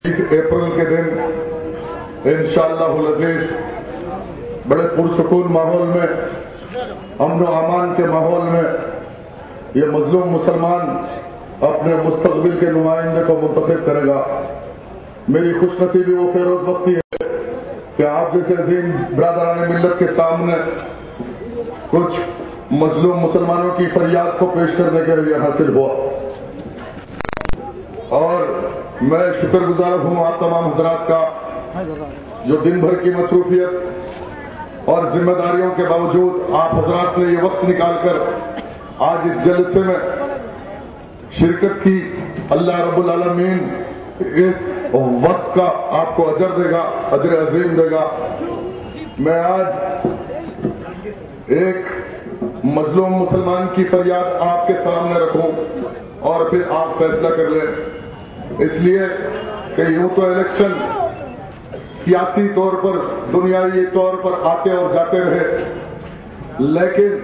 April کے دن انشاءاللہ العزیز بڑے پرسکون ماحول میں، امن و امان کے ماحول میں یہ مظلوم مسلمان اپنے مستقبل کے نمائندے کو منتخب کرے گا۔ میری خوش نصیبی وہ فیروز وقتی ہے کہ آپ جیسے عظیم برادران ملت کے سامنے کچھ مظلوم مسلمانوں کی فریاد کو پیش کرنے کے لیے حاصل ہوا، اور میں شکر گزار ہوں آپ تمام حضرات کا جو دن بھر کی مصروفیت اور ذمہ داریوں کے باوجود آپ حضرات نے یہ وقت نکال کر آج اس جلسے میں شرکت کی۔ اللہ رب العالمین اس وقت کا آپ کو اجر دے گا، اجر عظیم دے گا۔ میں آج ایک مظلوم مسلمان کی فریاد آپ کے سامنے رکھوں اور پھر آپ فیصلہ کر لیں، اس لیے کہ یوں تو الیکشن سیاسی طور پر، دنیاوی طور پر آتے اور جاتے رہے، لیکن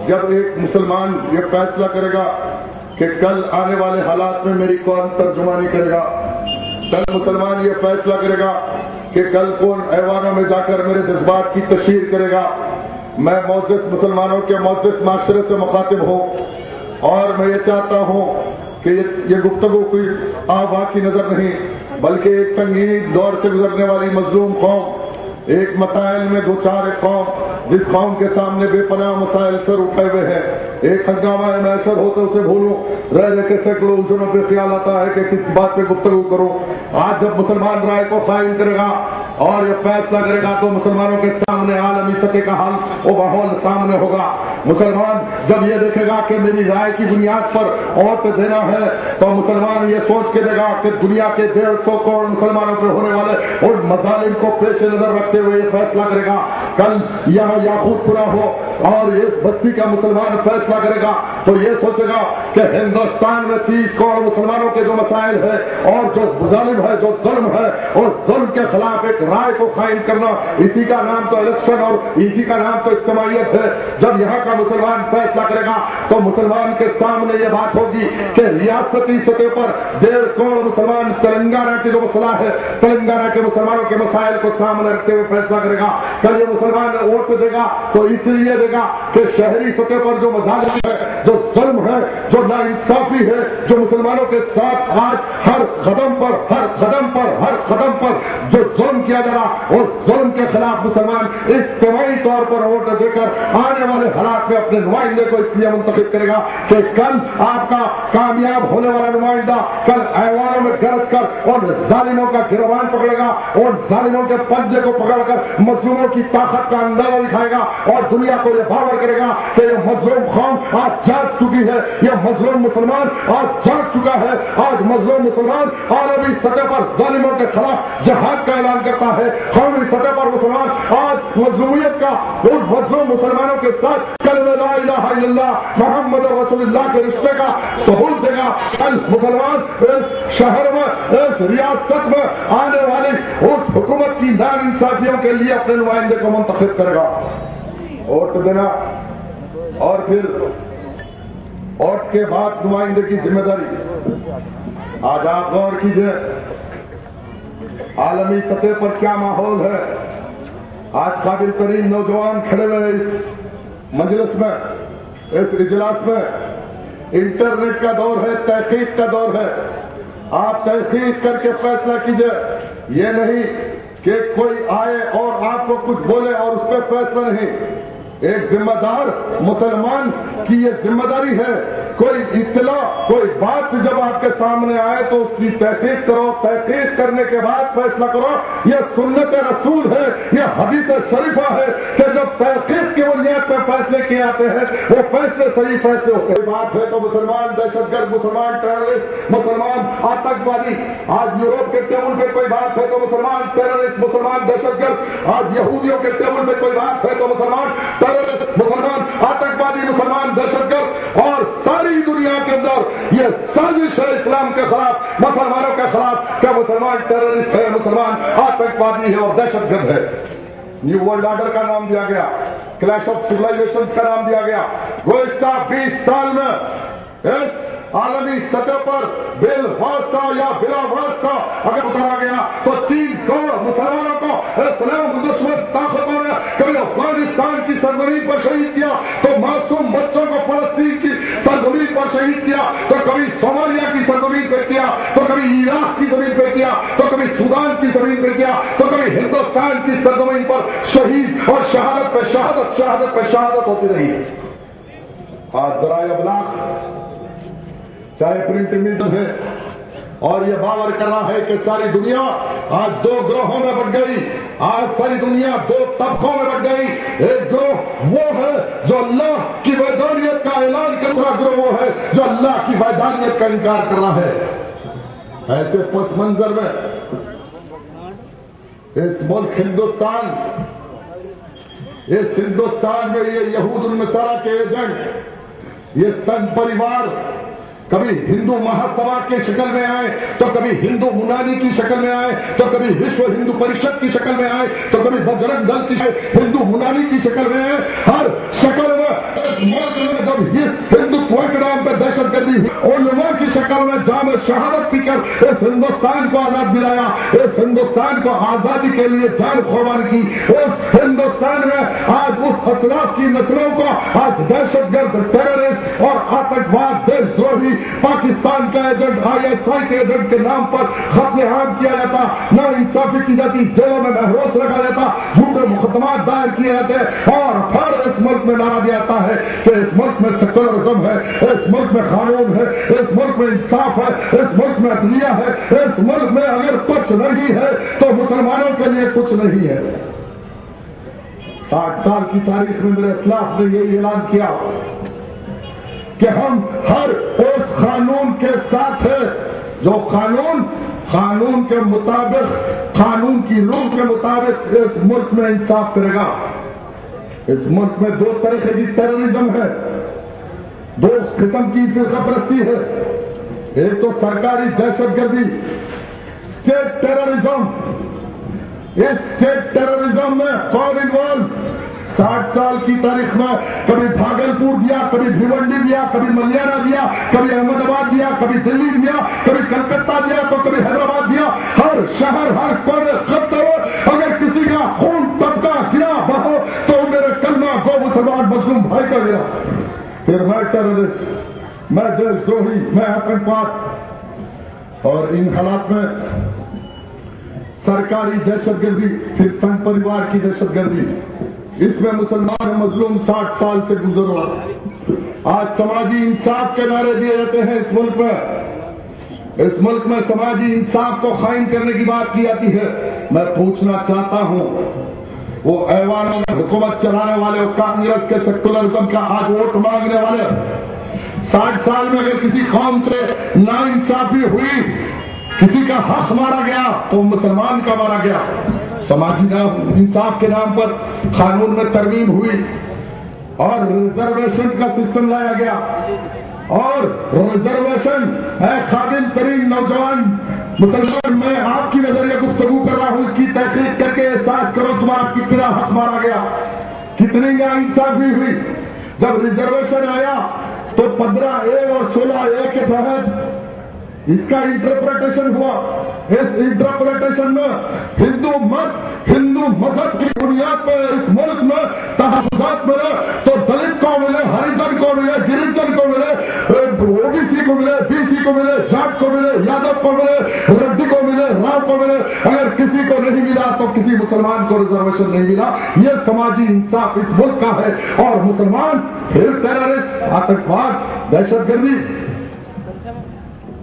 جب ایک مسلمان یہ فیصلہ کرے گا کہ کل آنے والے حالات میں میری کون ترجمانی کرے گا، کل مسلمان یہ فیصلہ کرے گا کہ کل کون ایوانوں میں جا کر میرے جذبات کی تشہیر کرے گا، میں معزز مسلمانوں کے معزز معاشرے سے مخاطب ہوں اور میں یہ چاہتا ہوں کہ یہ گفتگو کوئی آوا کی نظر نہیں بلکہ ایک سنگین دور سے گزرنے والی مظلوم قوم، ایک مسائل میں دو چار ایک قوم جس قوم کے سامنے بے پناہ مسائل سر اٹھائے ہوئے ہیں، ایک ہنگامہ معاشر ہو تو اسے بھولوں، رہ کے سینکڑوں الجھنوں پہ خیال آتا ہے کہ کس بات پہ گفتگو کروں۔ آج جب مسلمان رائے کو قائم کرے گا اور یہ فیصلہ کرے گا تو مسلمانوں کے سامنے عالمی سطح کا حال و ماحول سامنے ہوگا۔ مسلمان جب یہ دیکھے گا کہ میری رائے کی بنیاد پر ووٹ دینا ہے تو مسلمان یہ سوچ کے دے گا کہ دنیا کے 150 کروڑ مسلمانوں پہ ہونے والے ان مظالم کو پیش نظر رکھتے ہوئے یہ فیصلہ کرے گا۔ کل یہاں یاقوت پورا ہو اور اس بستی کا مسلمان فیصلہ کرے گا تو یہ سوچے گا کہ ہندوستان میں 30 کروڑ مسلمانوں کے جو مسائل ہے اور جو ظالم ہے، جو ظلم ہے، اور ظلم کے خلاف ایک رائے کو قائم کرنا، اسی کا نام تو الیکشن اور اسی کا نام تو اجتماعیت ہے۔ جب یہاں کا مسلمان فیصلہ کرے گا تو مسلمان کے سامنے یہ بات ہوگی کہ ریاستی سطح پر 1.5 کروڑ مسلمان تلنگانہ کی جو مسئلہ ہے، تلنگانہ کے مسلمانوں کے مسائل کو سامنے رکھتے ہوئے فیصلہ کرے گا۔ کل یہ مسلمان ووٹ دے گا تو اس لیے دے گا کہ شہری سطح پر جو مظالم ہے، جو ظلم ہے، جو ناانصافی ہے، جو مسلمانوں کے ساتھ آج ہر قدم پر جو ظلم کیا جا رہا، اور ظلم کے خلاف مسلمان اجتماعی طور پر ووٹ دے کر آنے والے حالات میں اپنے نمائندے کو اس لیے منتخب کرے گا کہ کل آپ کا کامیاب ہونے والا نمائندہ کل ایوانوں میں گرج کر اور ظالموں کا گروان پکڑے گا اور ظالموں کے پنجے کو پکڑ کر مظلوموں کی طاقت کا اندازہ دکھائے گا اور دنیا کو یہ باور کرے گا کہ یہ مظلوم قوم آج جاگ چکی ہے، یہ مظلوم مسلمان آج جاگ چکا ہے۔ آج مظلوم مسلمان عالمی سطح پر ظالموں کے خلاف جہاد کا اعلان کرتا ہے، قومی سطح پر مسلمان آج مظلومیت کا ان مظلوم مسلمانوں کے ساتھ کلمہ لا الہ الا اللہ محمد رسول اللہ کے رشتے کا ثبوت دے گا۔ کل مسلمان اس شہر میں، اس ریاست میں آنے والی اس حکومت کی ناانصافیوں کے لیے اپنے نمائندے کو منتخب کرے گا۔ ووٹ دینا اور پھر ووٹ کے بعد نمائندے کی ذمہ داری۔ آج آپ غور کیجئے عالمی سطح پر کیا ماحول ہے۔ آج قابل ترین نوجوان کھڑے ہوئے اس مجلس میں، اس اجلاس میں۔ انٹرنیٹ کا دور ہے، تحقیق کا دور ہے۔ آپ تحقیق کر کے فیصلہ کیجئے، یہ نہیں کہ کوئی آئے اور آپ کو کچھ بولے اور اس پہ فیصلہ نہیں۔ ایک ذمہ دار مسلمان کی یہ ذمہ داری ہے، کوئی اطلاع، کوئی بات جب آپ کے سامنے آئے تو اس کی تحقیق کرو، تحقیق کرنے کے بعد فیصلہ کرو۔ یہ سنت رسول ہے، یہ حدیث شریفہ ہے کہ جب تحقیق کی بنیاد پہ فیصلے کیے آتے ہیں وہ فیصلے صحیح فیصلے ہوتے ہیں۔ بات ہے تو مسلمان دہشت گرد، مسلمان ٹیررسٹ، مسلمان آتنکوادی، آج یورپ کے ٹیبل پہ کوئی بات ہے تو مسلمان ٹیررسٹ، مسلمان دہشت گرد، آج یہودیوں کے ٹیبل پہ کوئی بات ہے تو مسلمان ٹیررسٹ، مسلمان آتنکوادی، مسلمان دہشت گرد، اور ساری دنیا کے اندر یہ سازش ہے اسلام کے خلاف، مسلمانوں کے خلاف کہ مسلمان ٹیررسٹ ہے، مسلمان آتنکوادی ہے اور دہشت گرد ہے۔ نیو ورلڈ آرڈر کا نام دیا گیا، کلیش آف سیولائزیشنز کا نام دیا گیا۔ گزشتہ 20 سال میں اس عالمی سطح پر بل واسطہ یا بلا واسطہ اگر اتارا گیا تو 3 کروڑ مسلمانوں کو اسلام دشمن طاقتوں نے کبھی افغانستان کی سرزمین پر شہید کیا تو معصوم بچوں کو فلسطین کی سرزمین پر شہید کیا تو کبھی صومالیہ کی سرزمین پہ کیا تو کبھی عراق کی زمین پہ کیا تو کبھی سودان کی زمین پہ کیا تو کبھی ہندوستان کی سرزمین پر شہید اور شہادت پہ شہادت شہادت پہ شہادت ہوتی رہی. آج ذرائع ابلاغ چاہے پرنٹ میڈیا ہے اور یہ باور کر رہا ہے کہ ساری دنیا آج 2 گروہوں میں بٹ گئی. آج ساری دنیا 2 طبقوں میں بٹ گئی. ایک گروہ وہ ہے جو اللہ کی وحدانیت کا اعلان کر رہا, گروہ وہ ہے جو اللہ کی وحدانیت کا انکار کر رہا ہے. ایسے پس منظر میں اس ملک ہندوستان میں یہ یہود النصارہ کے ایجنٹ, یہ سنگ پریوار کبھی ہندو مہاسبھا کی شکل میں آئے تو کبھی ہندو منانی کی شکل میں آئے تو کبھی وشو ہندو پریشد کی شکل میں آئے تو کبھی بجرنگ دل کی ہندو منانی کی شکل میں آئے. ہر شکل میں جب اس ہندوتو کے نام پہ دہشت گردی علماء کی شکل میں جام شہادت پی کر اس ہندوستان کو آزاد دلایا, اس ہندوستان کو آزادی کے لیے جان قربان کی. اس ہندوستان میں آج اس اسلاف کی نسلوں کو آج دہشت گرد, ٹیررسٹ اور آتنکواد, دیش دروہی پاکستان کا ایجنٹ, ISI کے ایجنٹ کے نام پر قتل عام کیا جاتا, نا انصافی کی جاتی, جیلوں میں محروس رکھا جاتا, جھوٹے مقدمات دائر کیے جاتے اور پھر اس ملک میں نعرہ دیا جاتا ہے کہ اس ملک میں سیکولرزم ہے, اس ملک میں قانون ہے, اس ملک میں انصاف ہے, اس ملک میں عدلیہ ہے, اس ملک میں اگر کچھ نہیں ہے تو مسلمانوں کے لیے کچھ نہیں ہے. 60 سال کی تاریخ میں میرے اسلاف نے یہ اعلان کیا کہ ہم ہر اس قانون کے ساتھ ہیں جو قانون کے مطابق, قانون کی روح کے مطابق اس ملک میں انصاف کرے گا. اس ملک میں 2 طریقے کی ٹیررزم ہے, 2 قسم کی فرقہ پرستی ہے. ایک تو سرکاری دہشت گردی, اسٹیٹ ٹیررزم. اس اسٹیٹ ٹیررزم میں کون انوالو؟ 60 سال کی تاریخ میں کبھی بھاگلپور دیا, کبھی بھیونڈی دیا, کبھی ملیالہ دیا, کبھی احمد آباد دیا, کبھی دلی دیا, کبھی کلکتہ دیا تو کبھی حیدرآباد دیا. ہر شہر, ہر کونے خطے میں اگر کسی کا خون طبقہ گرا بہو تو میرے کلمہ گو مسلمان مظلوم بھائی کا گرا. پھر میں ٹیررسٹ, میں دیش دروہی, میں آتنکواد. اور ان حالات میں سرکاری دہشت گردی, پھر سنگ پریوار کی دہشت گردی, اس میں مسلمان مظلوم 60 سال سے گزر رہا. آج سماجی انصاف کے نعرے دیے جاتے ہیں اس ملک میں. اس ملک میں سماجی انصاف کو قائم کرنے کی بات کی جاتی ہے. میں پوچھنا چاہتا ہوں وہ ایوانوں میں حکومت چلانے والے, وہ کانگریس کے سیکولرزم کا آج ووٹ مانگنے والے, 60 سال میں اگر کسی قوم سے ناانصافی ہوئی, کسی کا حق مارا گیا تو مسلمان کا مارا گیا. سماجی انصاف کے نام پر قانون میں ترمیم ہوئی اور ریزرویشن کا سسٹم لایا گیا. اور ریزرویشن ہے قابل ترین نوجوان مسلمان, میں آپ کی نظریہ گفتگو کر رہا ہوں, اس کی تحقیق کر کے احساس کرو تمہارا کتنا حق مارا گیا, کتنی ناانصافی ہوئی. جب ریزرویشن آیا تو 15A اور 16A کے تحت اس کا انٹرپریٹیشن ہوا. اس انٹرپریٹیشن میں ہندو مذہب کی بنیاد پر اس ملک میں تحفظات ملے تو دلت کو ملے, ہریجن کو ملے, گریجن کو ملے, OBC کو ملے, BC کو ملے, جاٹ کو ملے, یادو کو ملے, ریڈی کو ملے, راؤ کو ملے. اگر کسی کو نہیں ملا تو کسی مسلمان کو ریزرویشن نہیں ملا. یہ سماجی انصاف اس ملک کا ہے. اور مسلمان پھر ٹیررسٹ, آتنکواد, دہشت گردی.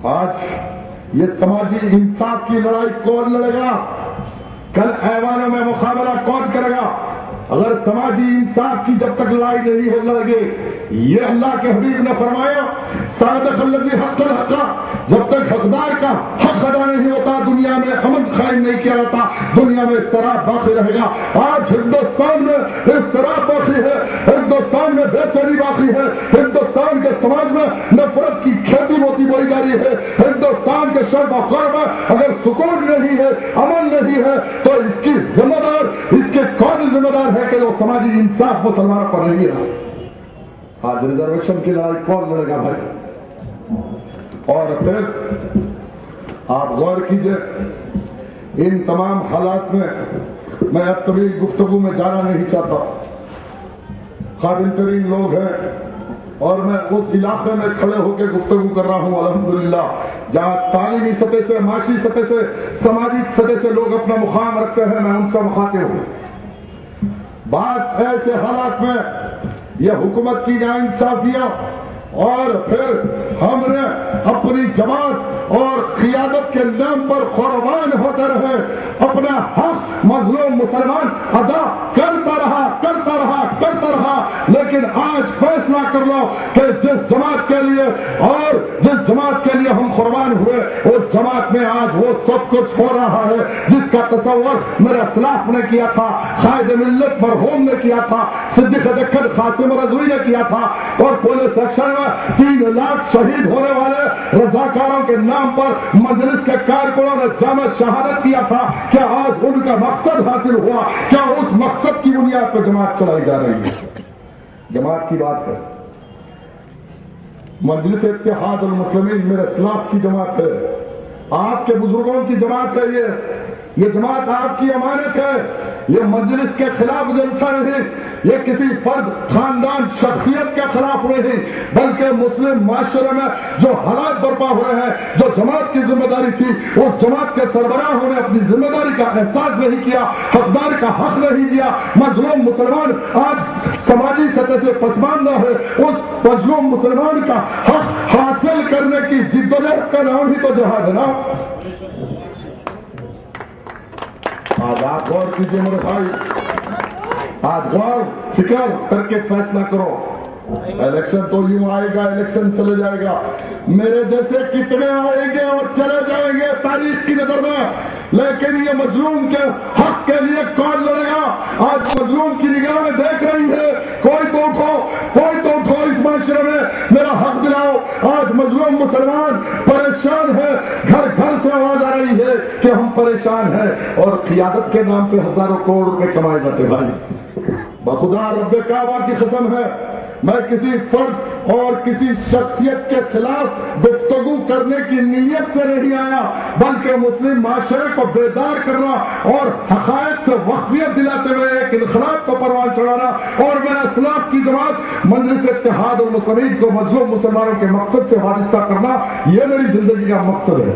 آج یہ سماجی انصاف کی لڑائی کون لڑے گا؟ کل ایوانوں میں مقابلہ کون کرے گا؟ اگر سماجی انصاف کی جب تک لڑائی نہیں ہو لگے, یہ اللہ کے حبیب نے فرمایا صادق الذی حق الحق, جب تک حقدار کا حق ادا نہیں ہوتا دنیا میں امن قائم نہیں کیا جاتا, دنیا میں اضطراب باقی رہے گا. آج ہندوستان میں اضطراب باقی ہے, ہندوستان میں بے چینی باقی ہے, ہندوستان کے سماج میں نفرت کی کھیتی موتی بوئی جا رہی ہے. ہندوستان کے شرب و قرب میں اگر سکون نہیں ہے, امن نہیں ہے تو اس کی ذمہ دار, اس کے کون ذمہ دار ہے کہ وہ سماجی انصاف مسلمانوں پر نہیں رہا. آج ریزرویشن کی لڑائی کون لڑے گا بھائی؟ اور پھر آپ غور کیجئے ان تمام حالات میں میں اب طویل گفتگو میں جانا نہیں چاہتا. قابل ترین لوگ ہیں اور میں اس علاقے میں کھڑے ہو کے گفتگو کر رہا ہوں الحمدللہ جہاں تعلیمی سطح سے، معاشی سطح سے، سماجی سطح سے لوگ اپنا مقام رکھتے ہیں. میں ان سے مخاطب ہوں. بات ایسے حالات میں یہ حکومت کی ناانصافیاں اور پھر ہم نے اپنی جماعت اور قیادت کے نام پر قربان ہوتے رہے اپنا حق مظلوم مسلمان ادا کرتا رہا لیکن آج فیصلہ کر لو کہ جس جماعت کے لیے اور جس جماعت کے لیے ہم قربان ہوئے اس جماعت میں آج وہ سب کچھ ہو رہا ہے جس کا تصور میرے اسلاف نے کیا تھا، قائد ملت مرحوم نے کیا تھا، صدیق دکن قاسم رضوی نے کیا تھا. اور پولیس ایکشن میں 3 لاکھ شہید ہونے والے رضاکاروں کے نام پر مجلس کے کارکنوں نے جامع شہادت کیا تھا. کیا آج ان کا مقصد حاصل ہوا؟ کیا اس مقصد کی بنیاد پر جماعت چلائی جا رہی ہے؟ جماعت کی بات ہے. مجلس اتحاد المسلمین میرے اسلاف کی جماعت ہے، آپ کے بزرگوں کی جماعت ہے. یہ جماعت آپ کی امانت ہے. یہ مجلس کے خلاف جلسہ نہیں، یہ کسی فرد، خاندان، شخصیت کے خلاف نہیں، بلکہ مسلم معاشرے میں جو حالات برپا ہو رہے ہیں، جو جماعت کی ذمہ داری تھی اس جماعت کے سربراہوں نے اپنی ذمہ داری کا احساس نہیں کیا، حقدار کا حق نہیں دیا. مظلوم مسلمان آج سماجی سطح سے پسماندہ ہے. اس مظلوم مسلمان کا حق حاصل کرنے کی جدوجہد کا نام ہی تو جہاد ہے نا. آج آپ غور کیجئے میرے بھائی، آج غور فکر کر کے فیصلہ کرو. الیکشن تو یوں آئے گا، الیکشن چلے جائے گا. میرے جیسے کتنے آئیں گے اور چلے جائیں گے تاریخ کی نظر میں، لیکن یہ مظلوم کے حق کے لیے کون لڑے گا؟ آج مظلوم کی نگاہ میں دیکھ رہی ہے، کوئی تو اٹھو اس معاشرے میں میرا حق دلاؤ. آج مظلوم مسلمان پریشان ہے، گھر گھر سے آواز آ رہی ہے کہ ہم پریشان ہیں اور قیادت کے نام پہ ہزاروں کروڑ روپے کمائے جاتے. بھائی بخدا رب کعبہ کی قسم ہے، میں کسی فرد اور کسی شخصیت کے خلاف گفتگو کرنے کی نیت سے نہیں آیا، بلکہ مسلم معاشرے کو بیدار کرنا اور حقائق سے واقفیت دلاتے ہوئے ایک انقلاب کو پروان چڑھانا. اور میرے اسلاف کی جماعت مجلس اتحاد المسلمین کو مظلوم مسلمانوں کے مقصد سے وابستہ کرنا، یہ میری زندگی کا مقصد ہے.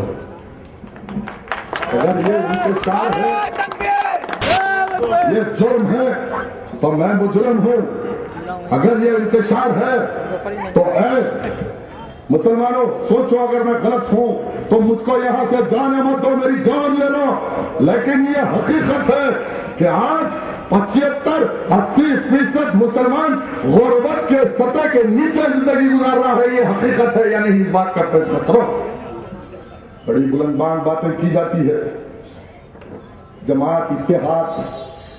اگر یہ انتشار ہے، یہ جرم ہے تو میں مجرم ہوں. اگر یہ انتشار ہے تو اے مسلمانوں سوچو، اگر میں غلط ہوں تو مجھ کو یہاں سے جانے مت دو، میری جان لے لو. لیکن یہ حقیقت ہے کہ آج 75-80% مسلمان غربت کے سطح کے نیچے زندگی گزار رہا ہے. یہ حقیقت ہے یا نہیں، اس بات کا فیصلہ کرو. بڑی بلند باتیں کی جاتی ہے، جماعت اتحاد،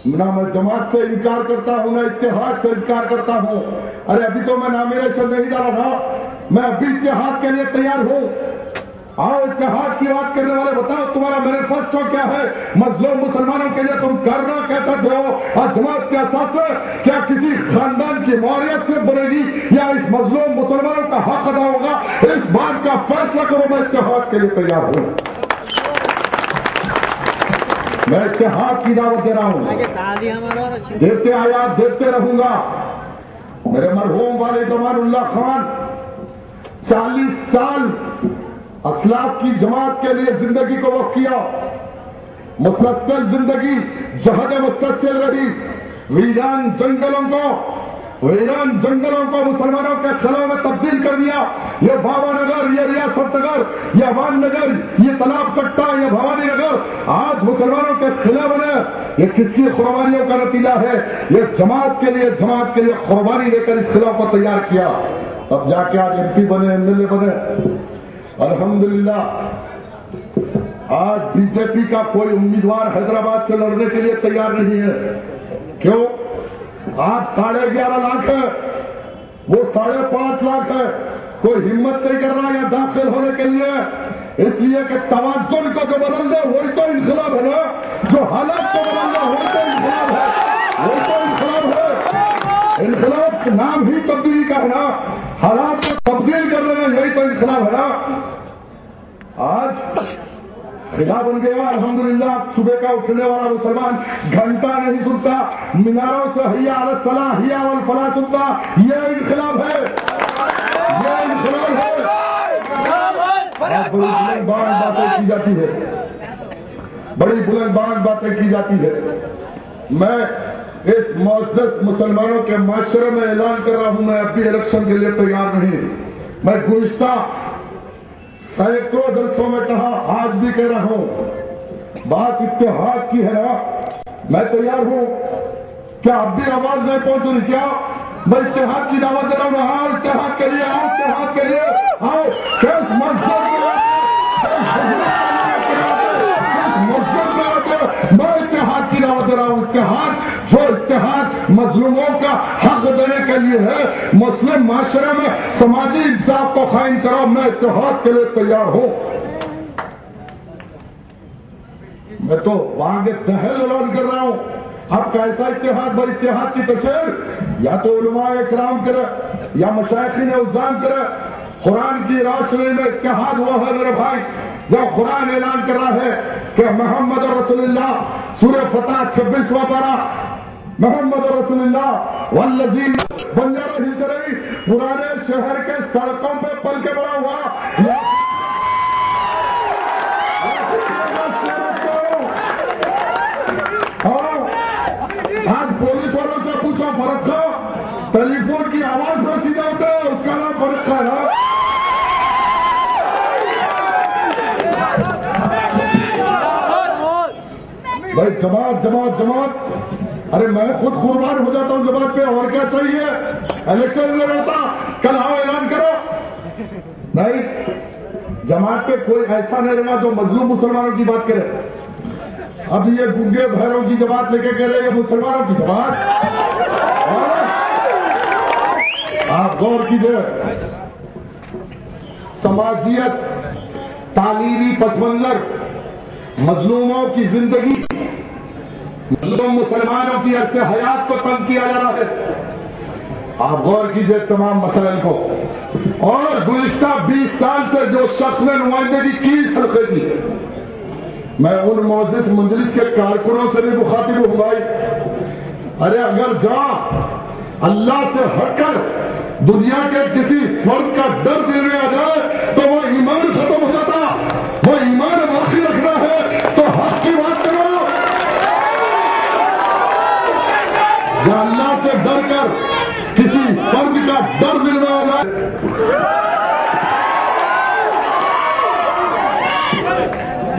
نہ میں جماعت سے انکار کرتا ہوں نہ اتحاد سے انکار کرتا ہوں. ارے ابھی تو میں نامینیشن نہیں ڈالا تھا، میں ابھی اتحاد کے لیے تیار ہوں. آؤ اتحاد کی بات کرنے والے بتاؤ تمہارا مینیفیسٹو کیا ہے؟ مظلوم مسلمانوں کے لیے تم کرنا کہتے ہو اور جماعت کے اساس سے کیا کسی خاندان کی موریت سے بنے گی یا اس مظلوم مسلمانوں کا حق ادا ہوگا؟ اس بات کا فیصلہ کرو. میں اتحاد کے لیے تیار ہوں، میں اتحاد کی دعوت دے رہا ہوں. دیکھتے آیات دیکھتے رہوں گا. میرے مرحوم والد امان اللہ خان 40 سال اسلاف کی جماعت کے لیے زندگی کو وقف کیا. مسلسل زندگی جہد مسلسل رہی. ویران جنگلوں کو مسلمانوں کے خلوں میں تبدیل کر دیا. یہ بابا نگر، یہ ریاست نگر، یہ امان نگر، یہ تالاب کٹا، یہ بھوانی نگر آج مسلمانوں کے خلے بنے. یہ کس کی قربانیوں کا نتیجہ ہے؟ یہ جماعت کے لیے قربانی دے کر اس خلا کو تیار کیا. اب جا کے آج MP بنے، MLA بنے. الحمدللہ آج BJP کا کوئی امیدوار حیدرآباد سے لڑنے کے لیے تیار نہیں ہے. کیوں؟ آج 11.5 لاکھ ہے، وہ 5.5 لاکھ ہے. کوئی ہمت نہیں کر رہا یا داخل ہونے کے لیے، اس لیے کہ توازن کو جو بدل دے وہی تو انقلاب ہے نا. جو حالات کو بدل دے وہی تو انقلاب ہے. انقلاب نام ہی تبدیلی کا ہے نا. حالات کو تبدیل کر رہے ہیں، یہی تو انقلاب ہے خدا بن گیا. الحمدللہ صبح کا اٹھنے والا مسلمان گھنٹہ نہیں سنتا, میناروں سے حی علی الصلاح حی علی الفلاح سنتا. یہ انقلاب ہے, یہ انقلاب ہے. بڑی بلند باتیں کی جاتی ہے, بڑی بلند باتیں کی جاتی ہے. میں اس معزز مسلمانوں کے معاشرے میں اعلان کر رہا ہوں, میں اب بھی الیکشن کے لیے تیار نہیں. میں گزشتہ سینکڑوں جلسوں میں کہا, آج بھی کہہ رہا ہوں, بات اتحاد کی ہے نا, میں تیار ہوں. کیا اب بھی آواز نہیں پہنچ رہی کیا؟ میں اتحاد کی دعوت دے رہا ہوں. آؤ اتحاد کے لیے, آؤ اتحاد کے لیے, آؤ. کس مسجد میں اتحاد کی دعوت دے رہا ہوں. اتحاد, جو اتحاد مظلوموں کا حق دینے کے لیے ہے, مسلم معاشرے میں سماجی انصاف کو قائم کرو, میں اتحاد کے لیے تیار ہوں. میں تو وہاں کے دہل اعلان کر رہا ہوں. اب کیسا اتحاد؟ بھائی اتحاد کی تشہیر یا تو علماء اکرام کرے یا مشائخین عظام کرے. قرآن کی روشنی میں اتحاد ہوا ہے میرے بھائی, جب قرآن اعلان کر رہا ہے کہ محمد رسول اللہ, سورہ فتح 26واں پارہ, محمد رسول اللہ والذین, بنجارہ ہلس رہی پرانے شہر کے سڑکوں پہ پل کے بڑا ہوا. آج پولیس والوں سے پوچھو فرق کا, ٹیلی فون کی آواز میں سیدھا ہوتا ہے, اس کا نام فرق کا ہے. بھائی جماعت جماعت جماعت, ارے میں خود قربان ہو جاتا ہوں جماعت پہ, اور کیا چاہیے؟ الیکشن میں رہتا, کل آؤ اعلان کرو. نہیں, جماعت پہ کوئی ایسا نہیں رہنا جو مظلوم مسلمانوں کی بات کرے. اب یہ گنگے بہروں کی جماعت لے کے کہہ رہے ہیں مسلمانوں کی جماعت. آپ غور کیجئے, سماجیت, تعلیمی پس منظر, مظلوموں کی زندگی, مظلوم مسلمانوں کی عرصے حیات کو تنگ کیا جا رہا ہے. آپ غور کیجئے تمام مسائل کو. اور گزشتہ 20 سال سے جو شخص نے نمائندگی کی اس حلقے کی, میں ان معزز مجلس کے کارکنوں سے بھی مخاطب ہوں. بھائی ارے اگر جہاں اللہ سے ہٹ کر دنیا کے کسی فرد کا ڈر دل میں آ جائے تو وہ ایمان ختم ہو جاتا. وہ ایمان باقی رکھنا ہے تو حق کی بات کرو. جہاں اللہ سے ڈر کر کسی فرد کا ڈر دل میں آ جائے.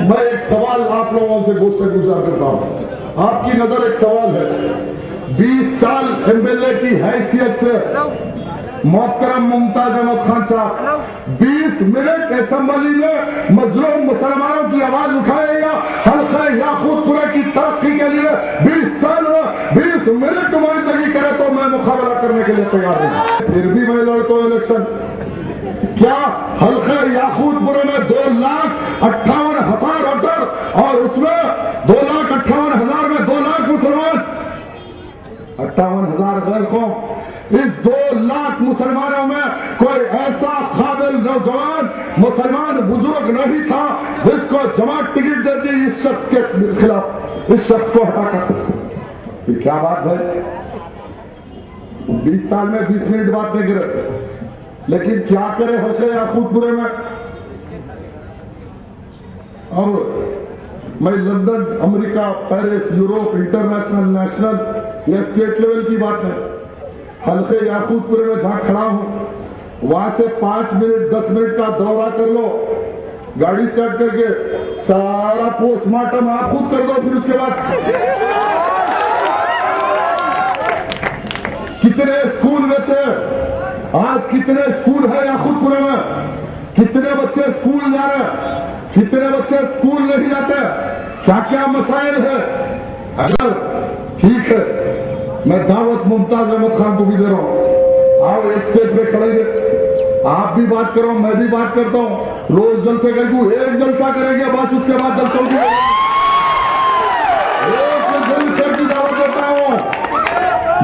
میں ایک سوال آپ لوگوں سے گزار کرتا ہوں. آپ کی نظر ایک سوال ہے. 20 سال MLA کی حیثیت سے محترم ممتاز احمد خان صاحب 20 منٹ اسمبلی میں مظلوم مسلمانوں کی آواز اٹھائے گا حلقہ یاقوت پورے کی ترقی کے لیے 20 سال میں 20 منٹ نمائندگی کرے تو میں مقابلہ کرنے کے لیے تیار ہوں. پھر بھی میں لڑتا ہوں الیکشن. کیا حلقہ یاقوت پورے میں 2,58,000 ووٹر اور اس میں 2,58,000 میں 2 لاکھ مسلمان, 58,000 غیر قوم. اس 2 لاکھ مسلمانوں میں کوئی ایسا قابل نوجوان مسلمان بزرگ نہیں تھا جس کو جماعت ٹکٹ دیتی اس شخص کے خلاف, اس شخص کو ہٹا کر. یہ کیا بات ہے؟ 20 سال میں 20 منٹ بات نہیں کرے, لیکن کیا کرے حلقہ یاقوت پورے میں. اب میں لندن, امریکہ, پیرس, یوروپ, انٹرنیشنل, نیشنل یا اسٹیٹ لیول کی بات ہے. حلقہ یاقوت پورے میں جہاں کھڑا ہوں وہاں سے 5 منٹ 10 منٹ کا دورہ کر لو, گاڑی سٹارٹ کر کے سارا پوسٹ مارٹم آپ خود کر دو. پھر اس کے بعد کتنے اسکول بچے, آج کتنے اسکول ہے یاقوت پورے میں, کتنے بچے اسکول جا رہے ہیں, کتنے بچے اسکول نہیں جاتے, کیا کیا مسائل ہے. اگر ٹھیک ہے میں دعوت ممتاز احمد خان کو بھی دے رہا ہوں, آؤ ایک سٹیج پہ کھڑے گے, آپ بھی بات کرو میں بھی بات کرتا ہوں. روز جلسے ایک جلسہ کریں گے بس, اس کے بعد جلسوں کی ایک جلسے کی دعوت دیتا ہوں.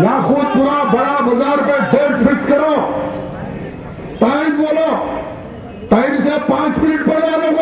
یاقوت پورا بڑا بازار پہ ڈیٹ فکس کرو, ٹائم بولو, ٹائم سے 5 منٹ پہلے آ جاؤ گا.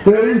23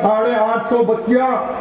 850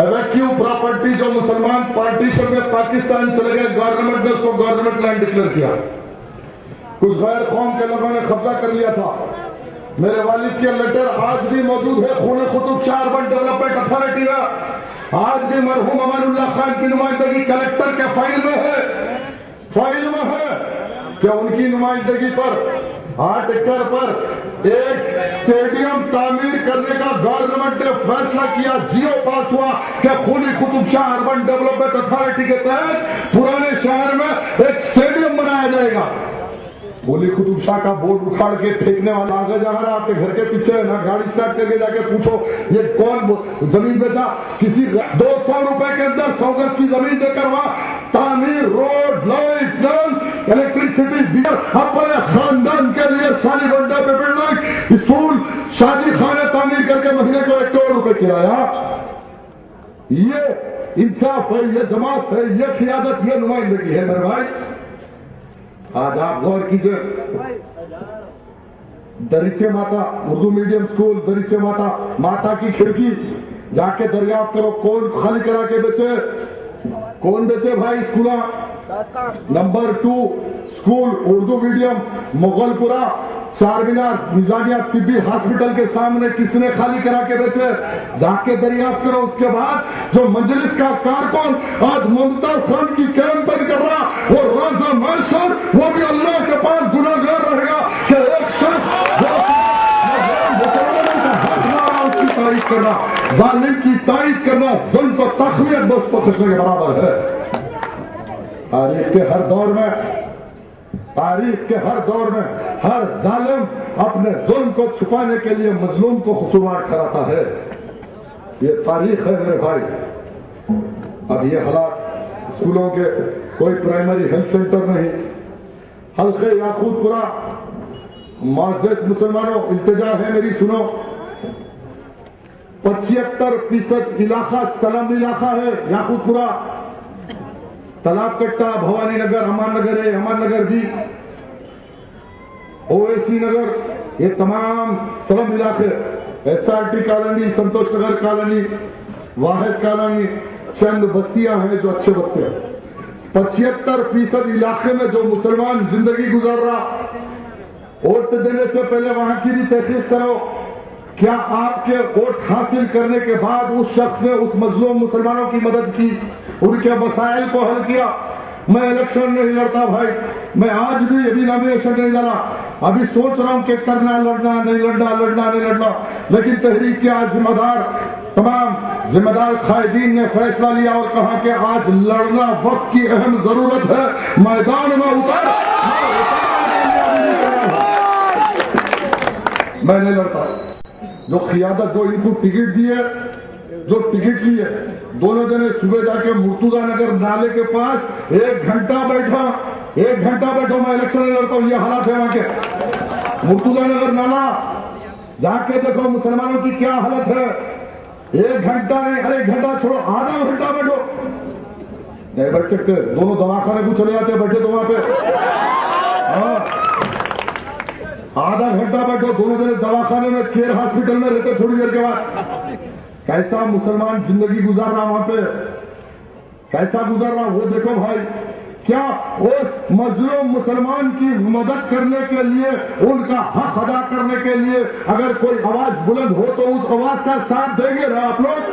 ایویکیو پراپرٹی جو مسلمان پارٹیشن میں پاکستان چلے گئے، گورنمنٹ نے اس کو گورنمنٹ لینڈ ڈکلیئر کیا. کچھ غیر قوم کے لوگوں نے قبضہ کر لیا تھا. میرے والد کے لیٹر آج بھی موجود ہے خون Qutb Shah urban development authority میں. آج بھی مرحوم امان اللہ خان کی نمائندگی کلیکٹر کے فائل میں ہے کہ ان کی نمائندگی پر 8 ایکڑ پر ایک اسٹیڈیم تعمیر کرنے کا گورنمنٹ نے فیصلہ کیا. جیو پاس ہوا کہ خونی Qutb Shah urban development authority کے تحت پرانے شہر میں ایک اسٹیڈیم بنایا جائے گا. خونی قطب شاہ کا بورڈ اکھاڑ کے پھینکنے والا آگے جا رہا آپ کے گھر کے پیچھے ہے نا، گاڑی سٹارٹ کر کے جا کے پوچھو یہ کون زمین بیچا. کسی 200 روپے کے اندر 100 گز کی زمین دے کر وہاں تعمیر، روڈ، لائٹ، نل، الیکٹریسٹی، بیئر اپنے خاندان کے لیے شالی بنڈا پہ بلڈنگ، اسکول، شادی خانے تعمیر کر کے مہینے کو 1 کروڑ روپے کرایہ. یہ انصاف ہے، یہ جماعت ہے، یہ قیادت، یہ نمائندگی ہے میرے بھائی. آج آپ غور کیجئے، دریچے ماتا اردو میڈیم سکول، دریچے ماتا کی کھڑکی جا کے دریافت کرو کون خالی کرا کے بیچے، کون بیچے بھائی اسکولہ. Number 2 school Urdu medium Mughalpura چار مینار نظامیہ طبی ہاسپٹل کے سامنے کس نے خالی کرا کے بیچے، جا کے دریافت کرو. اس کے بعد جو مجلس کا کارکن آج ممتاز خان کی کیمپ بند کر رہا، وہ روزہ محشر وہ بھی اللہ کے پاس گناہگار رہے گا کہ ایک شخص تعریف کرنا، ظالم کی تعریف کرنا، ظلم کو تقویت بخش بخشنے کے برابر ہے. تاریخ کے ہر دور میں ہر ظالم اپنے ظلم کو چھپانے کے لیے مظلوم کو خصومات ٹھہراتا ہے. یہ تاریخ ہے میرے بھائی. اب یہ حالات اسکولوں کے کوئی پرائمری ہیلتھ سینٹر نہیں. حلقہ یاقوت پورہ معزز مسلمانوں التجا ہے میری سنو، 75% علاقہ سلم علاقہ ہے یاقوت پورہ. تالاب کٹا، بھوانی نگر، امان نگر ہے، امان نگر بھی، اویسی نگر، یہ تمام سلم علاقے، ایس آر ٹی کالونی، سنتوش نگر کالونی، واحد کالونی، چند بستیاں ہیں جو اچھے بستے ہیں. 75% علاقے میں جو مسلمان زندگی گزار رہا، ووٹ دینے سے پہلے وہاں کی بھی تحقیق کرو. کیا آپ کے ووٹ حاصل کرنے کے بعد اس شخص نے اس مظلوم مسلمانوں کی مدد کی، ان کے مسائل کو حل کیا؟ میں الیکشن نہیں لڑتا بھائی، میں آج بھی ابھی نامینیشن نہیں ڈالا، ابھی سوچ رہا ہوں کہ کرنا لڑنا نہیں لڑنا. لیکن تحریک کے آج تمام ذمہ دار قائدین نے فیصلہ لیا اور کہا کہ آج لڑنا وقت کی اہم ضرورت ہے، میدان میں اتر. میں نہیں لڑتا. جو قیادت جو ان کو ٹکٹ دی ہے، جو ٹکٹ لی ہے، دونوں دن صبح جا کے مرتضی نگر نالے کے پاس 1 گھنٹہ بیٹھا، میں الیکشن نہیں لڑتا ہوں. یہ حالات ہے وہاں کے. مرتضی نگر نالا جا کے دیکھو مسلمانوں کی کیا حالت ہے. 1 گھنٹہ نہیں، 1 گھنٹہ چھوڑو، آدھا گھنٹہ بیٹھو. نہیں بیٹھ سکتے، دونوں دواخانے کو چلے جاتے بیٹھے تو وہاں پہ آدھا گھنٹہ بیٹھو. دونوں دن دواخانے میں کیئر ہاسپٹل میں رہتے تھوڑی دیر کے بعد. کیسا مسلمان زندگی گزار رہا وہاں پہ، کیسا گزار رہا وہ دیکھو بھائی. کیا اس مظلوم مسلمان کی مدد کرنے کے لیے، ان کا حق ادا کرنے کے لیے اگر کوئی آواز بلند ہو تو اس آواز کا ساتھ دیں گے نا آپ لوگ؟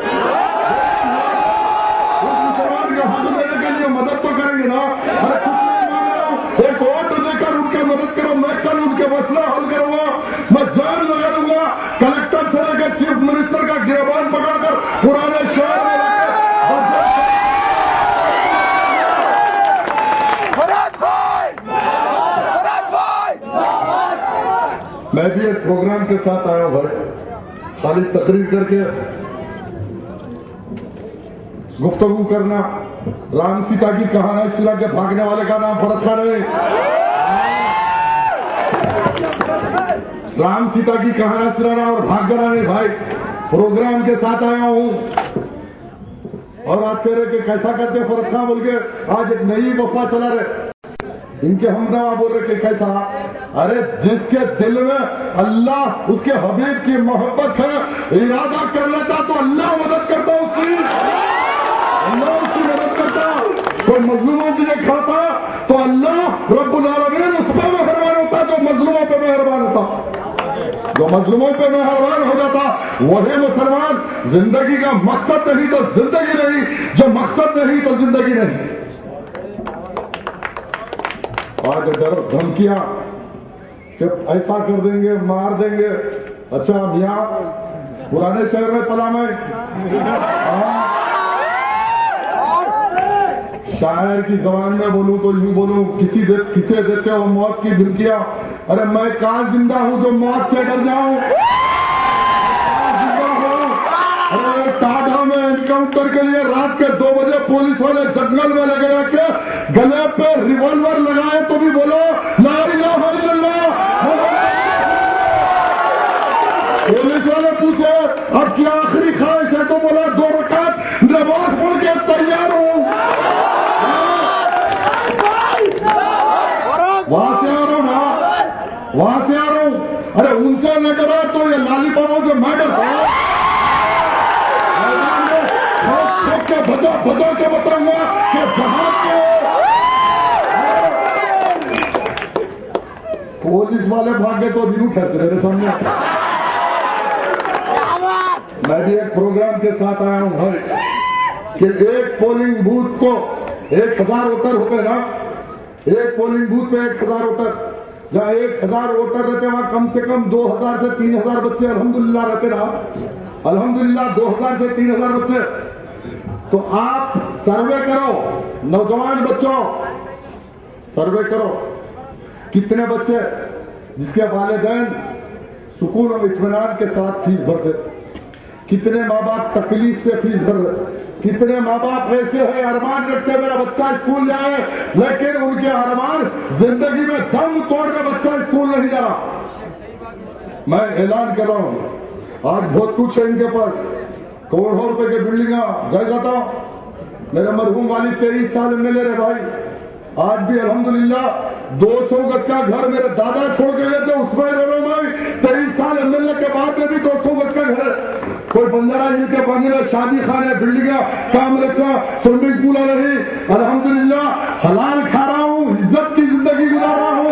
اس مسلمان کا حق دینے کے لیے مدد تو کریں گے نا. ارے کچھ نہیں مانگ رہا ہوں، ایک ووٹ دے کر ان کی مدد کرو. میں کل ان کے مسئلہ حل کروں گا، میں جان لگا دوں گا. کلیکٹر سے لے کے چیف منسٹر کا گریبان پکڑ کر پرانے شہر میں میں بھی ایک پروگرام کے ساتھ آیا ہوں بھائی. خالی تقریر کر کے گفتگو کرنا. رام سیتا کی کہانی اس طرح کے بھاگنے والے کا نام فرد خان ہے. رام سیتا کی کہانی سنانا اور بھاگ جانا نہیں بھائی. پروگرام کے ساتھ آیا ہوں اور آج کہہ رہے کہ کیسا کرتے فرد خان بول کے. آج ایک نئی وفا چلا رہے ان کے ہمراہ بول رہے کہ کیسا. ارے جس کے دل میں اللہ اس کے حبیب کی محبت ہے، ارادہ کر لیتا تو اللہ مدد کرتا اس کی. مظلوموں کے لیے کھاتا تو اللہ رب العالمین اس پہ مہربان ہوتا جو مظلوموں پہ مہربان ہوتا، جو مظلوموں پہ مہربان ہو جاتا وہی مسلمان۔ زندگی کا مقصد نہیں تو زندگی نہیں، جو مقصد نہیں تو زندگی نہیں۔ آج ڈر دھمکیاں کہ ایسا کر دیں گے، مار دیں گے۔ اچھا میاں پرانے شہر میں پلا میں شاعر کی زبان میں بولوں تو یوں بولوں، کسے دیتے ہو موت کی دھمکیاں؟ ارے میں کہاں زندہ ہوں جو موت سے ڈر جاؤں؟ ارے ٹاٹا میں انکاؤنٹر کے لیے رات کے 2 بجے پولیس والے جنگل میں لگے رہ کے گلے پہ ریوالور لگائے تو بھی بولو لا الہ الا اللہ۔ پولیس والے پوچھے اب کیا آخری خواہش ہے تو بولا 2 رکعت نماز پڑھ کے تیار ہوں۔ وہاں سے آ رہا ہوں، وہاں سے آ رہا ہوں۔ ارے ان سے نہ ڈرا تو یہ لالی پاپوں سے میں ڈرتا ہوں۔ بچا کے بتاؤں گا کہ جہاں کے پولیس والے بھاگے تو دنوں ٹھہرتے میرے سامنے۔ میں بھی ایک پروگرام کے ساتھ آیا ہوں بھائی کہ ایک پولنگ بوتھ کو 1000 ووٹر ہوتے نا، ایک پولنگ بوتھ پہ 1000 ووٹر، جہاں 1000 ووٹر رہتے وہاں کم سے کم 2000 سے 3000 بچے الحمدللہ رہتے نا، الحمدللہ 2000 سے 3000 بچے۔ تو آپ سروے کرو، نوجوان بچوں سروے کرو، کتنے بچے جس کے والدین سکون اور اطمینان کے ساتھ فیس بھرتے، کتنے ماں باپ تکلیف سے فیس بھر رہے، کتنے ماں باپ ایسے ہیں ارمان رکھتے میرا بچہ اسکول جائے، لیکن ان کے ارمان زندگی میں دم توڑ کے بچہ اسکول نہیں جا رہا۔ میں اعلان کر رہا ہوں آج بہت کچھ ہے ان کے پاس، کروڑوں روپے کے بلڈنگاں جائزہ تھا۔ میرے مرحوم والد 23 سال میں لے رہے بھائی، آج بھی الحمدللہ 200 گز کا گھر میرے دادا چھوڑ کے گئے تھے اس میں رہ رہا ہوں میں، 23 سال MLA کے بعد میں بھی 200 گز کا گھر ہے۔ کوئی بنجارہ ہل کے بنگلے، شادی خانے، بلڈنگاں، کامپلیکساں، سوئمنگ پول نہیں، الحمدللہ حلال کھا رہا ہوں، عزت کی زندگی گزار رہا ہوں۔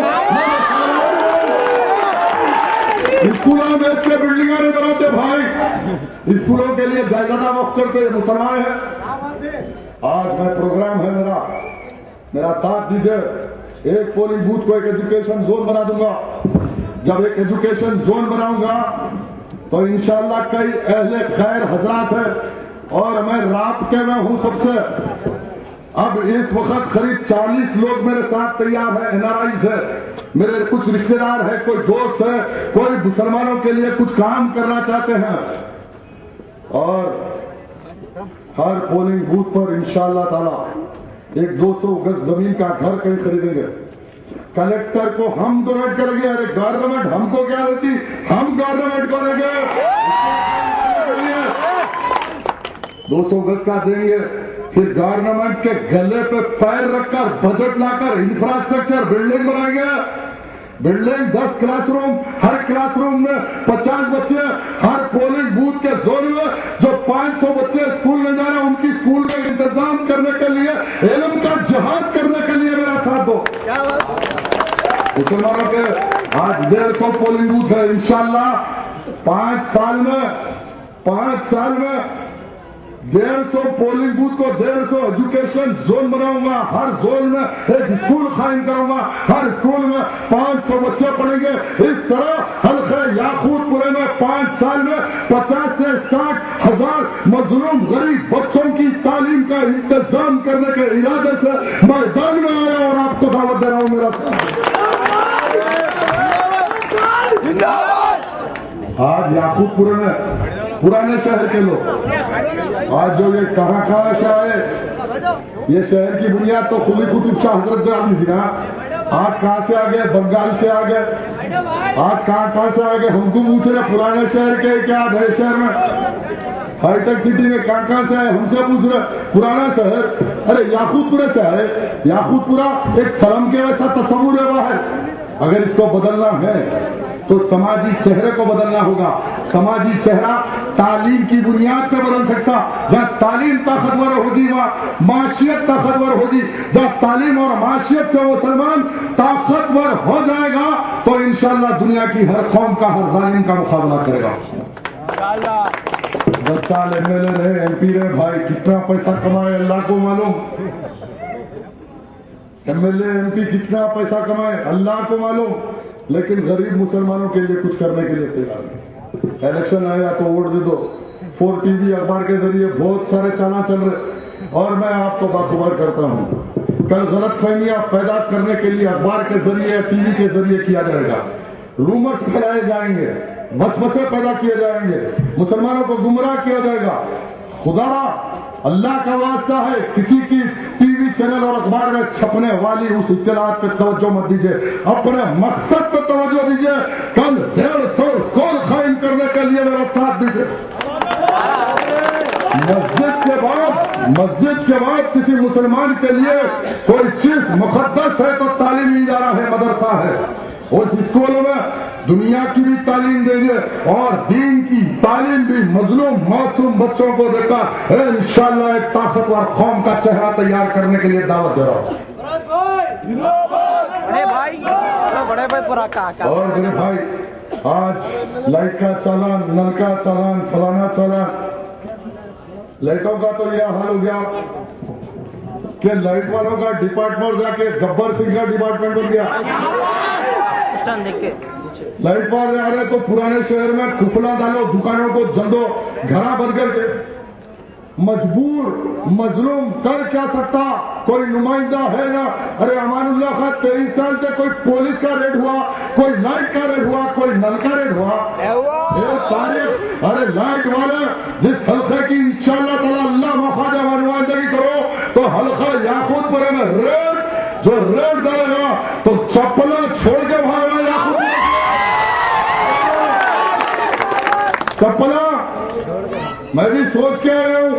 اسکولوں میں اس کے بلڈنگاں نہیں بناتے بھائی، اسکولوں کے لیے جائزہ وقت کرتے مسلمان ہیں۔ آج میں پروگرام ہے میرا ساتھ دیجئے، ایک پولنگ بوتھ کو ایک ایجوکیشن زون بنا دوں گا۔ جب ایک ایجوکیشن زون بناؤں گا تو انشاءاللہ کئی اہل خیر حضرات ہیں اور میں رابطے میں ہوں سب سے۔ اب اس وقت قریب 40 لوگ میرے ساتھ تیار ہیں، NRIs ہے، میرے کچھ رشتہ دار ہیں، کوئی دوست ہے، کوئی مسلمانوں کے لیے کچھ کام کرنا چاہتے ہیں، اور ہر پولنگ بوتھ پر انشاءاللہ تعالی ایک 200 گز زمین کا گھر کہیں خریدیں گے۔ کلیکٹر کو ہم ڈونیٹ کریں گے، ارے گورنمنٹ ہم کو کیا دیتی، ہم گورنمنٹ کو دیں گے، 200 گز کا دیں گے۔ پھر گورنمنٹ کے گلے پہ پیر رکھ کر بجٹ لا کر انفراسٹرکچر بلڈنگ بنائیں گے، بلڈنگ 10 کلاس روم، ہر کلاس روم میں 50 بچے، ہر پولنگ بوتھ کے زون میں جو 500 بچے اسکول میں جا رہے ہیں ان کی اسکول میں انتظام کرنے کے لیے، علم کا جہاد کرنے کے لیے میرا ساتھ دو۔ مسلمانوں کے آج 150 پولنگ بوتھ ہے، انشاءاللہ 5 سال میں 150 پولنگ بوتھ کو 150 ایجوکیشن زون بناؤں گا، ہر زون میں ایک اسکول قائم کروں گا، ہر اسکول میں 500 بچے پڑھیں گے۔ اس طرح حلقہ یاقوت پورے میں 5 سال میں 50 سے 60 ہزار مظلوم غریب بچوں کی تعلیم کا انتظام کرنے کے ارادے سے میدان میں آیا اور آپ کو دعوت دے رہا ہوں میرا ساتھ۔ آج یاقوت پورے میں پرانے شہر کے لوگ آج جو یہ کہاں سے آئے، یہ شہر کی بنیاد تو قلی قطب شاہ حضرت ڈالی تھی نا، آج کہاں سے آگئے، بنگال سے آگئے، آج کہاں سے آگئے، ہم کو پوچھ رہے پرانے شہر کے کیا نئے شہر میں، ہائی ٹیک سٹی میں کہاں سے آئے، ہم سے پوچھ رہے پرانا شہر، ارے یاقوت پورے سے آئے۔ یاقوت پورا ایک سلم کے ویسا تصور ہے باہر، اگر اس کو بدلنا ہے تو سماجی چہرے کو بدلنا ہوگا. سماجی چہرہ تعلیم کی بنیاد پہ بدل سکتا. جہاں تعلیم طاقتور ہوگی وہاں معاشیت طاقتور ہوگی. جہاں تعلیم اور معاشیت سے مسلمان طاقتور ہو جائے گا تو انشاءاللہ دنیا کی ہر قوم کا ہر ظالم کا مقابلہ کرے گا. 10 سال MLA رہے, MP رہے, بھائی کتنا پیسہ کمائے اللہ کو معلوم. MLA MP کتنا پیسہ کمائے اللہ کو معلوم, لیکن غریب مسلمانوں کے لیے کچھ کرنے کے لیے تیار نہیں. الیکشن آیا تو ووٹ دے دو. 4 TV اخبار کے ذریعے بہت سارے چالان چل رہے, اور میں آپ کو باخبر کرتا ہوں کل غلط فہمیاں پیدا کرنے کے لیے اخبار کے ذریعے TV کے ذریعے کیا جائے گا. رومرز پھیلائے جائیں گے, وسوسے پیدا کیے جائیں گے, مسلمانوں کو گمراہ کیا جائے گا. خدا اللہ کا واسطہ ہے کسی کی TV چینل اور اخبار میں چھپنے والی اس اطلاعات پہ توجہ مت دیجیے, اپنے مقصد پہ توجہ دیجیے. کل 150 اسکول قائم کرنے کے لیے میرا ساتھ دیجیے. مسجد کے بعد کسی مسلمان کے لیے کوئی چیز مقدس ہے تو تعلیمی ادارہ ہے, مدرسہ ہے. اس اسکولوں میں دنیا کی بھی تعلیم دیں گے اور دین کی تعلیم بھی مظلوم معصوم بچوں کو دے کر انشاءاللہ ایک طاقتور قوم کا چہرہ تیار کرنے کے لیے دعوت دے رہا ہوں. بڑے بھائی پورا اور میرے بھائی, آج لائٹ کا چالان, نل کا چالان, فلانا چالان. لائٹوں کا تو یہ حال ہو گیا کہ لائٹ والوں کا ڈپارٹمنٹ جا کے گبر سنگھ کا ڈپارٹمنٹ بن گیا. لائٹ والے آ رہے تو پرانے شہر میں کفلا ڈالو, دکانوں کو جندو, گھرا بن کر کے. مجبور مظلوم کر کیا سکتا, کوئی نمائندہ ہے نا. ارے امان اللہ خان 23 سال سے کوئی پولیس کا ریڈ ہوا, کوئی لائٹ کا ریڈ ہوا, کوئی نل کا ریڈ ہوا. ارے لائٹ والے جس حلقے کی انشاءاللہ تعالی اللہ موقع دے نمائندگی کرو تو حلقہ یاقوت پورے میں ریڈ جو ریڈ ڈالے گا تو چپلا چھوڑ کے بھاگنا. یاقوت چپلا میں بھی سوچ کے آیا ہوں,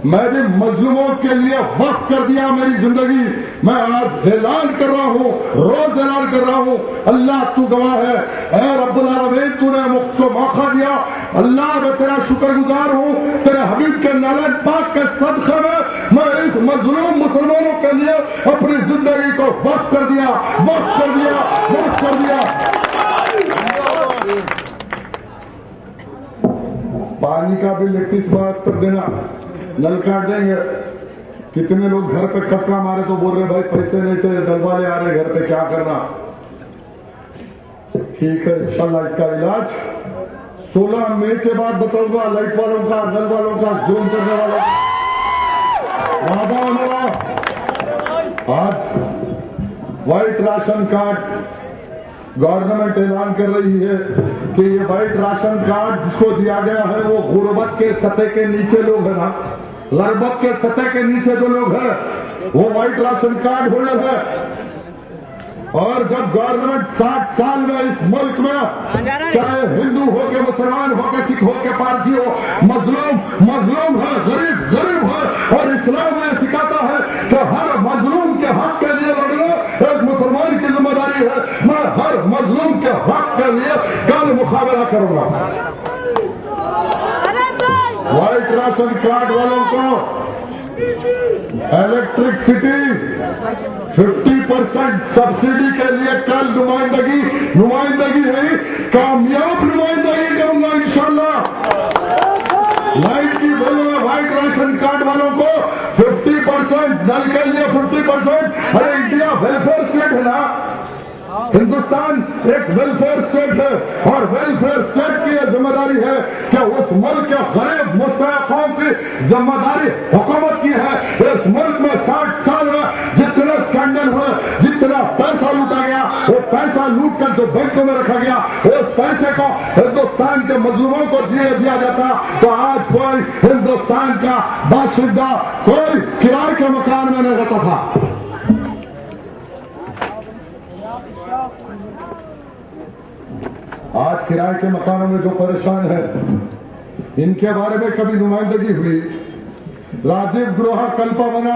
میں بھی مظلوموں کے لیے وقف کر دیا میری زندگی. میں آج اعلان کر رہا ہوں, روز اعلان کر رہا ہوں, اللہ تو گواہ ہے. اے رب العالمین تو نے مجھ کو موقع دیا, اللہ میں تیرا شکر گزار ہوں. تیرے حبیب کے نالے پاک کے صدقے میں اس مظلوم مسلمانوں کے لیے اپنی زندگی کو وقف کر دیا, وقف کر دیا, وقف کر دیا. پانی کا بل 31 بات کر دینا, نل کاٹ دیں گے. کتنے لوگ گھر پہ کھٹکا مارے تو بول رہے بھائی پیسے نہیں تھے, نل والے آ رہے گھر پہ, کیا کرنا. ٹھیک ہے انشاءاللہ اس کا علاج 16 مئی کے بعد بتاؤں گا. لائٹ والوں کا, نل والوں کا, زوم کرنے والوں کا وعدہ ہوا. آج وائٹ راشن کارڈ گورنمنٹ اعلان کر رہی ہے کہ یہ وائٹ راشن کارڈ جس کو دیا گیا ہے وہ غربت کے سطح کے نیچے لوگ ہیں نا, غربت کے سطح کے نیچے جو لوگ ہیں وہ وائٹ راشن کارڈ ہولڈر ہے. اور جب گورنمنٹ 60 سال میں اس ملک میں چاہے ہندو ہو کے, مسلمان ہو کے, سکھ ہو کے, پارسی ہو, مظلوم ہے, غریب ہے, اور اسلام میں سکھاتا ہے کہ ہر مظلوم کے حق کے لیے لڑنا ایک مسلمان کی ذمہ داری ہے. میں ہر مظلوم کے حق کے لیے کل مقابلہ کروں گا. وائٹ راشن کارڈ والوں کو الیکٹرکسٹی 50% سبسڈی کے لیے کل نمائندگی نہیں, کامیاب نمائندگی کروں گا انشاءاللہ. لائٹ کی بل میں وائٹ راشن کارڈ والوں کو 50%, نل کے لیے 50%. ارے انڈیا ویلفیئر اسٹیٹ ہے نا, ہندوستان ایک ویلفیئر اسٹیٹ ہے, اور ویلفیئر اسٹیٹ کی یہ ذمہ داری ہے کہ اس ملک کے غریب مستحق قوم کی ذمہ داری حکومت کی ہے. اس ملک میں 60 سال میں جتنے اسکینڈل ہوئے, جتنا پیسہ لوٹا گیا, وہ پیسہ لوٹ کر جو بینکوں میں رکھا گیا, اس پیسے کو ہندوستان کے مظلوموں کو دیا جاتا تو آج کوئی ہندوستان کا باشندہ کوئی کرائے کے مکان میں نہیں رہتا تھا. آج کرائے کے مکانوں میں جو پریشان ہیں ان کے بارے میں کبھی نمائندگی ہوئی. راجیو گروہ کلپا بنا,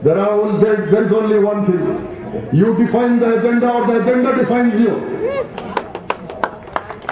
There is only one thing. You define the agenda or the agenda defines you.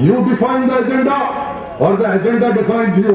you define the agenda or the agenda defines you.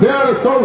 150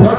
10